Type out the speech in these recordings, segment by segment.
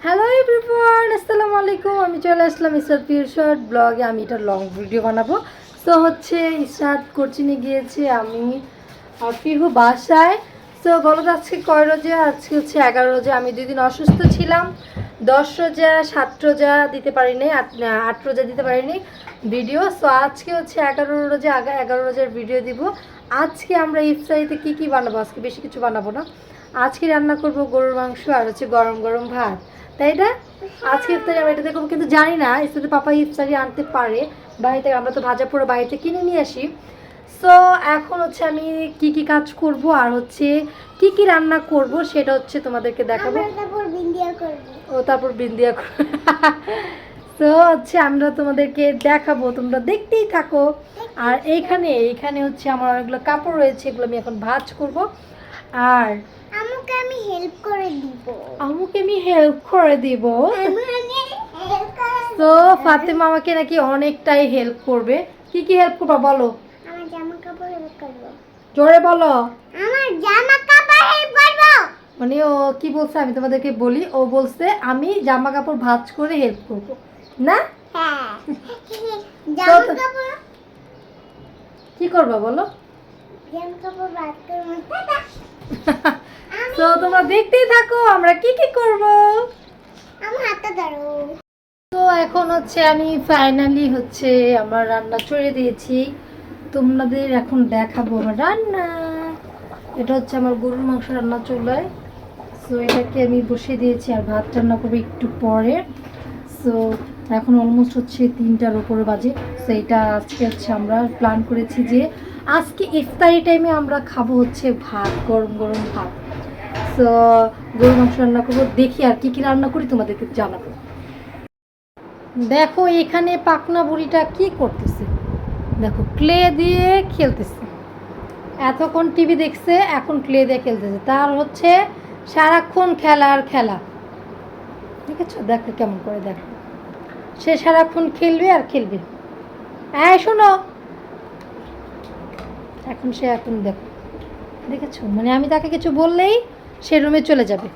Hello everyone, আসসালামু আলাইকুম। আমি চলে আসলাম ইসরাত পিওর শর্ট ব্লগে। আমি এটা লং ভিডিও বানাবো। সো হচ্ছে ইসরাত কোচিংয়ে গিয়েছে, আমি আর পিহু বাসায়। সো বলো তো আজকে কয় রোজা? আজকে হচ্ছে 11 রোজা। আমি 2 দিন অসুস্থ ছিলাম। 10 রোজা 7 রোজা দিতে পারিনি, 8 রোজা দিতে পারিনি ভিডিও। সো আজকে হচ্ছে 11 রোজা, 11 রোজার ভিডিও দিব। আজকে আমরা ইফতারিতে কি কি বানাবো? আজকে বেশি কিছু বানাবো না। আজকে রান্না করব গরুর মাংস আর হচ্ছে গরম গরম ভাত, তাই না? আজকে ইফতারি আমি এটা দেখবো, কিন্তু জানি না ইফতারি পাপা ইফতারি আনতে পারে বাড়িতে। আমরা তো ভাজা পুরো বাড়িতে কিনে নিয়ে আসি। সো এখন হচ্ছে আমি কি কি কাজ করব আর হচ্ছে কি কি রান্না করব সেটা হচ্ছে তোমাদেরকে দেখাবো। তারপর বিন্দিয়া তো হচ্ছে আমরা তোমাদেরকে দেখাবো, তোমরা দেখতেই থাকো। আর এইখানে হচ্ছে আমার অনেকগুলো কাপড় রয়েছে, এগুলো আমি এখন ভাঁজ করব। আর আমুকে আমি হেল্প করে দিব। তো ফাতেমা আমাকে নাকি অনেকটাই হেল্প করবে। কি কি হেল্প করবা বলো? আমার জামা কাপড় হেল্প করব। জোরে বলো। আমার জামা কাপড় হেল্প করব। মানে ও কি বলছে আমি তোমাদেরকে বলি। ও বলছে আমি জামা কাপড় ভাঁজ করে হেল্প করব, না? হ্যাঁ। জামা কাপড় কি করবা বলো? জামা কাপড় ভাঁজ করব। তো তোমরা দেখতেই থাকো আমরা কি কি করব। আমার হাতটা ধরো। তো এখন হচ্ছে আমি ফাইনালি হচ্ছে আমার রান্না চড়ে দিয়েছি, তোমাদের এখন দেখাবো আমার রান্না। এটা হচ্ছে আমার গরুর মাংস রান্না চুলায়। সো এটাকে আমি বসিয়ে দিয়েছি, আর ভাত রান্না করবো একটু পরে। সো এখন অলমোস্ট হচ্ছে 3টার উপরে বাজে। সো এটা আজকে হচ্ছে আমরা প্ল্যান করেছি যে আজকে ইফতারি টাইমে আমরা খাবো হচ্ছে ভাত, গরম গরম ভাত। সো গরুর মাংস রান্না করবো, দেখি আর কি কি রান্না করি তোমাদেরকে জানাবো। দেখো এখানে পাকনা বুড়িটা কি করতেছে, দেখো ক্লে দিয়ে খেলতেছে। এতক্ষণ টিভি দেখছে, এখন ক্লে দিয়ে খেলতেছে। তার হচ্ছে সারাক্ষণ খেলা আর খেলা, ঠিক আছে? দেখো কেমন করে, দেখো সে সারাক্ষণ খেলবে আর খেলবে। হ্যাঁ শোনো, এখন দেখো, দেখেছো? মানে আমি তাকে কিছু বললেই সে রুমে চলে যাবে।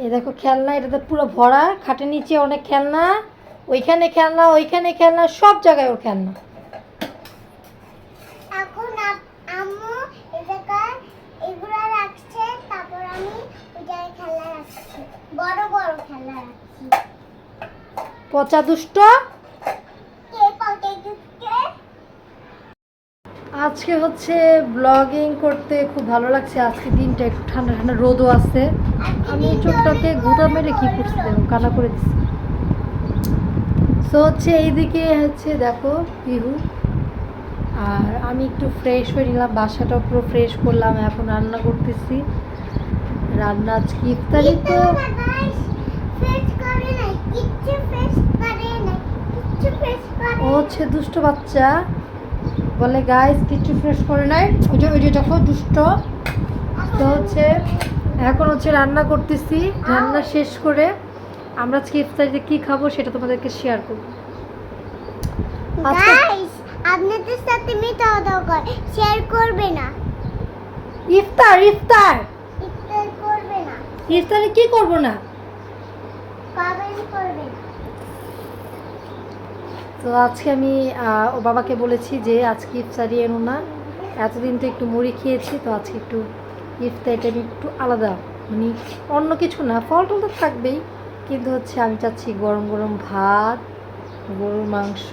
এ দেখো খেলনা, এটাতে পুরো ভরা, খাটের নিচে অনেক খেলনা, ওইখানে খেলনা, সব জায়গায় ওর খেলনা। এখন আম্মু এই জায়গায় এগুলো রাখছে, তারপর আমি ওই জায়গায় খেলা রাখছি, বড় বড় খেলা রাখছি। পচা দুষ্ট। কে পাল্টে দিচ্ছে? আজকে হচ্ছে ব্লগিং করতে খুব ভালো লাগছে। আজকে দিনটা একটু ঠান্ডা ঠান্ডা, রোদও আছে। আমি চোখটাকে গুঁতা মেরে কি করছি দেখো, কানা করে দিচ্ছি। সো হচ্ছে এইদিকে হচ্ছে দেখো পিহু, আর আমি একটু ফ্রেশ হয়ে নিলাম, বাসাটাও পুরো ফ্রেশ করলাম। এখন রান্না করতেছি। রান্না আজকে ইফতারি তো ও হচ্ছে দুষ্ট বাচ্চা, বলে গাইস কিচ্ছু ফ্রেশ করে নাই, ওই যে দেখো দুষ্ট। তো হচ্ছে এখন হচ্ছে রান্না করতেছি। রান্না শেষ করে আমরা আজকে ইফতারিতে কি খাবো সেটা তোমাদেরকে শেয়ার করবো। গাইস আপনাদের সাথে মিটা দরকার, শেয়ার করবে না। ইফতার করবে না। ইফতারে কি করবো না? কমেন্ট করবে না। তো আজকে আমি ও বাবাকে বলেছি যে আজকে ইফতারি এনো না, এতদিন তো একটু মুড়ি খেয়েছি, তো আজকে একটু ইফতারিটা আমি একটু আলাদা, মানে অন্য কিছু না, ফল টল তো থাকবেই, কিন্তু হচ্ছে আমি চাচ্ছি গরম গরম ভাত, গরুর মাংস,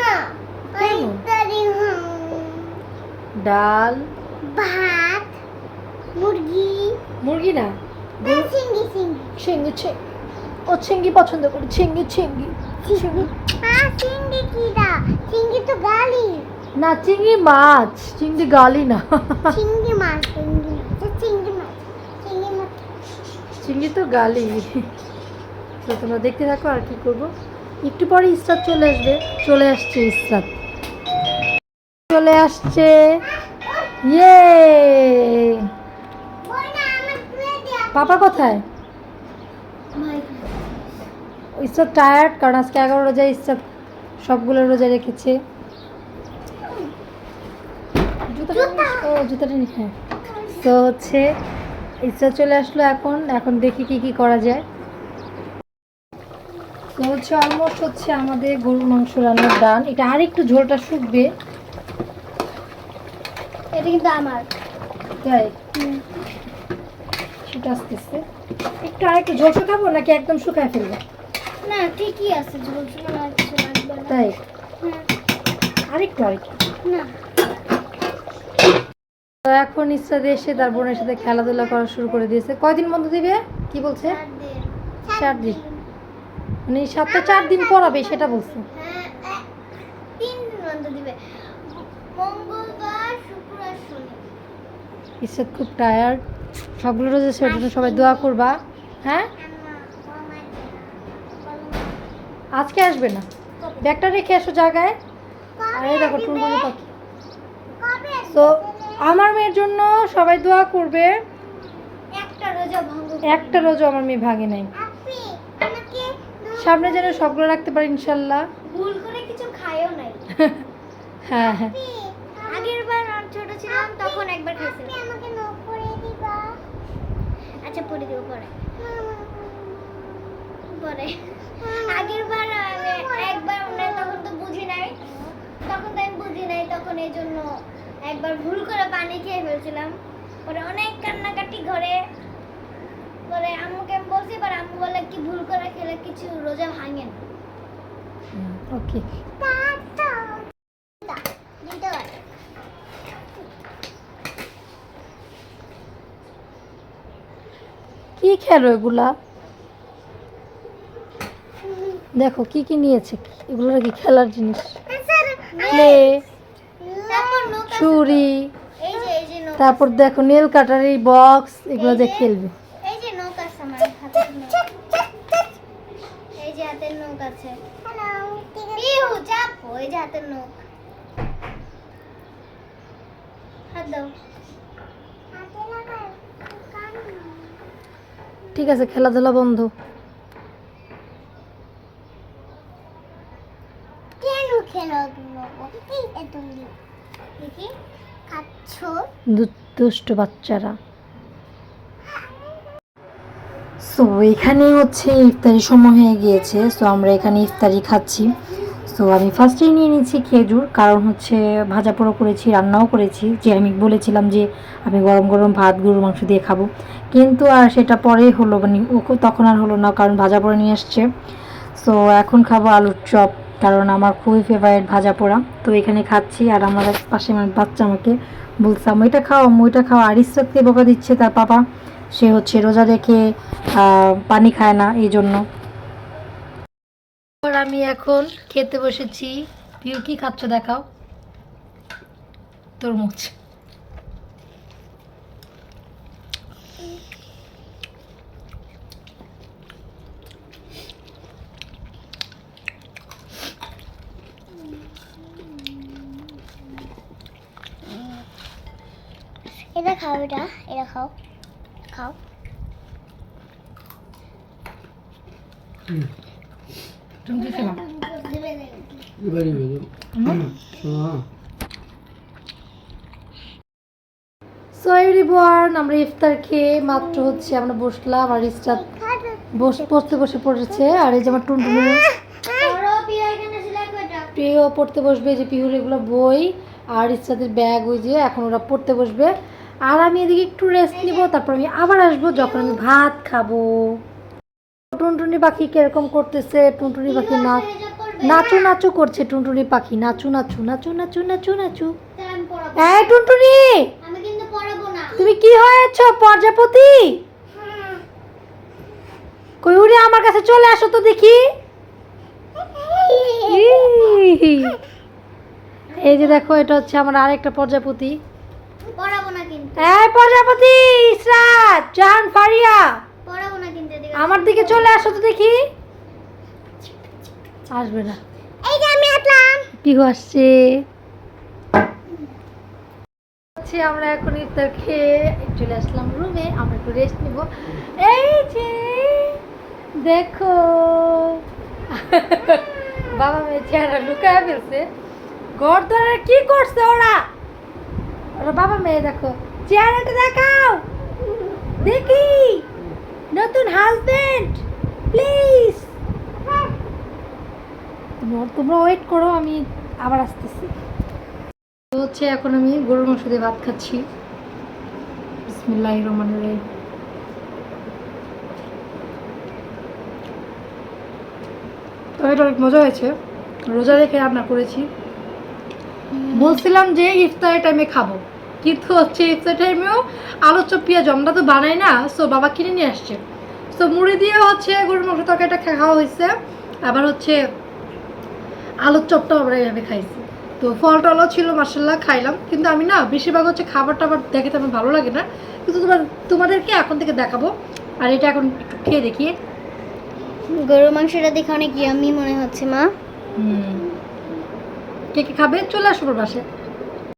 না ইফতারি ডাল, ভাত, মুরগি না চিংড়ি ও চিংড়ি পছন্দ করি, চিংড়ি চিংড়ি কি দা? চিংড়ি তো গালি না, চিংড়ি মাছ, চিংড়ি গালি না। চিংড়ি মাছ চিংড়ি তো গালি। তো তোমরা দেখতে থাকো আর কি করবো। একটু পরে ইসরাত চলে আসছে ইসরাত চলে আসছে। ইয়ে পাপা কোথায়? ইসরাত টায়ার্ড, কারণ আজকে 11 রোজা ইসরাত সবগুলো রোজা রেখেছে। জুতাটা নিস হ্যাঁ। তো হচ্ছে ইচ্ছা চলে আসলো, এখন দেখি কি কি করা যায়। তো হচ্ছে অলমোস্ট হচ্ছে আমাদের গরুর মাংস রান্নার ডান। এটা আর একটু ঝোলটা শুকবে। এটা কিন্তু আমার। তাই সেটা আসতেছে। একটু আর একটু ঝোল শুকাবো নাকি একদম শুকায় ফেলবো? না ঠিকই আছে, ঝোল ঝোল আর কিছু লাগবে না। তাই হ্যাঁ। আরেকটু না তো এখন ইসরাত এসে তার বোনের সাথে খেলাধুলা করা শুরু করে দিয়েছে। কয়দিন বন্ধ দিবে কি বলছে? 4 দিন। মানে সপ্তাহে 4 দিন পড়াবে সেটা বলছে। হ্যাঁ 3 দিন বন্ধ দিবে, মঙ্গলবার শুক্রবার শনি। ইসরাত খুব টায়ার্ড। সবগুলো রোজা শেষের জন্য সবাই দোয়া করবা। হ্যাঁ আজকে আসবে না, ব্যাগটা রেখে এসো জায়গায়। আর এই দেখো টুনটুনি পাখি। তো আমার মেয়ের জন্য সবাই দোয়া করবে। একটা রোজা আমার মেয়ে ভাঙে নাই। সামনে যেন সবগুলো রাখতে পারি ইনশাল্লাহ। ভুল করে কিছু খাইও নাই। হ্যাঁ হ্যাঁ আগের বার ছোট ছিলাম তখন একবার খাইছিলাম। আমাকে নখ করে দিবা? আচ্ছা পরে দেব পরে। পরে আগের বার একবার তখন তো বুঝি নাই, তখন এই জন্য একবার ভুল করে পানি খেয়ে ফেলছিলাম। পরে অনেক কান্নাকাটি ঘরে, পরে আম্মুকে আমি বলছি, পরে আম্মু বলে কি ভুল করে খেলে কিছু রোজা ভাঙে না। ওকে কি খেলো এগুলা? দেখো কি কি নিয়েছে, এগুলো কি খেলার জিনিস? প্লে, ছুরি, তারপর দেখো নেল কাটার এই বক্স, এগুলো দিয়ে খেলবে। এই যে নখ আছে আমার হাতে, এই যে হাতের নখ আছে। পিহু চাপো, এই যে হাতের নখ। হাত দাও। ঠিক আছে খেলাধুলা বন্ধ। কেন খেলাধুলা দেখি খাচ্ছ দুষ্ট বাচ্চারা। সো এখানে হচ্ছে ইফতারি সময় হয়ে গিয়েছে। সো আমরা এখানে ইফতারি খাচ্ছি। সো আমি ফার্স্টেই নিয়ে নিচ্ছি খেজুর, কারণ হচ্ছে ভাজা পোড়া করেছি, রান্নাও করেছি। যে আমি বলেছিলাম যে আমি গরম গরম ভাত গরুর মাংস দিয়ে খাবো, কিন্তু আর সেটা পরেই হলো, মানে তখন আর হলো না, কারণ ভাজা পোড়া নিয়ে আসছে। সো এখন খাবো আলুর চপ, কারণ আমার খুবই ফেভারিট ভাজা পোড়া। তো এখানে খাচ্ছি, আর আমার পাশে আমার বাচ্চা আমাকে বলছে আম্মু এটা খাও, আম্মু এটা খাও। আর ইসরাতকে বকা দিচ্ছে তার পাপা, সে হচ্ছে রোজা রেখে পানি খায় না এই জন্য। আমি এখন খেতে বসেছি। পিউ কি খাচ্ছ দেখাও? তরমুজ। এটা খাও, এটা খাও, খাও। তুমি কি খেলাম? সো এভরিওয়ান, আমরা ইফতার খেয়ে মাত্র হচ্ছে আমরা বসলাম, আর ইসরাত বসে পড়েছে। আর এই যে আমার টুনটুনি প্রিয় পড়তে বসবে, যে পিহুর এগুলো বই আর ইসরাতের ব্যাগ, ওই যে এখন ওরা পড়তে বসবে। আর আমি এদিকে একটু রেস্ট নিব, তারপর আমি আবার আসবো যখন আমি ভাত খাবো। টুনটুনি পাখি কিরকম করতেছে? টুনটুনি পাখি নাচু নাচু করছে। টুনটুনি পাখি নাচু নাচু নাচু নাচু নাচু নাচু। এই টুনটুনি, আমি কিন্তু পড়াবো না। তুমি কি হয়েছো প্রজাপতি? কই উড়ে আমার কাছে চলে আসো তো দেখি। এই যে দেখো, এটা হচ্ছে আমার আরেকটা প্রজাপতি। পড়াবো না কিন্তু। এই প্রজাপতি, ইসরাত, জাহান, ফারিয়া, পড়াবো না কিন্তু। আমার দিকে চলে আসো তো দেখি। আসবে না। এই যে আমি আসলাম। পিহু আসছে। আমরা এখন ইফতার খেয়ে চলে আসলাম রুমে, আমরা একটু রেস্ট নিব। এই যে দেখো বাবা মেয়ে চেহারা লুকায় ফেলছে। গর্দনের কি করছে ওরা? ওরা বাবা মেয়ে দেখো, চেহারাটা দেখাও দেখি, নতুন হাজবেন্ড প্লিজ। তোমরা ওয়েট করো, আমি আবার আসতেছি। তো হচ্ছে এখন আমি গরুর মাংস দিয়ে ভাত খাচ্ছি। বিসমিল্লাহির রহমানির রহিম। তো এটা অনেক মজা হয়েছে, রোজা রেখে রান্না করেছি। বলছিলাম যে ইফতারের টাইমে খাবো, কিন্তু হচ্ছে ইফতার টাইমেও আলু চপ পেঁয়াজ আমরা তো বানাই না, সো বাবা কিনে নিয়ে আসছে। সো মুড়ি দিয়ে হচ্ছে গরুর মাংস তরকারিটা খাওয়া হয়েছে, আবার হচ্ছে আলুর চপটাও আমরা এইভাবে খাইছি। তো ফল টলও ছিল, মার্শাল্লাহ খাইলাম। কিন্তু আমি না বেশিরভাগ হচ্ছে খাবার টাবার দেখে তো আমার ভালো লাগে না, কিন্তু তোমাদেরকে এখন থেকে দেখাবো। আর এটা এখন একটু খেয়ে দেখি। গরুর মাংসটা দেখে অনেক ইয়াম্মি মনে হচ্ছে মা। কে কে খাবে চলে আসবো বাসায়।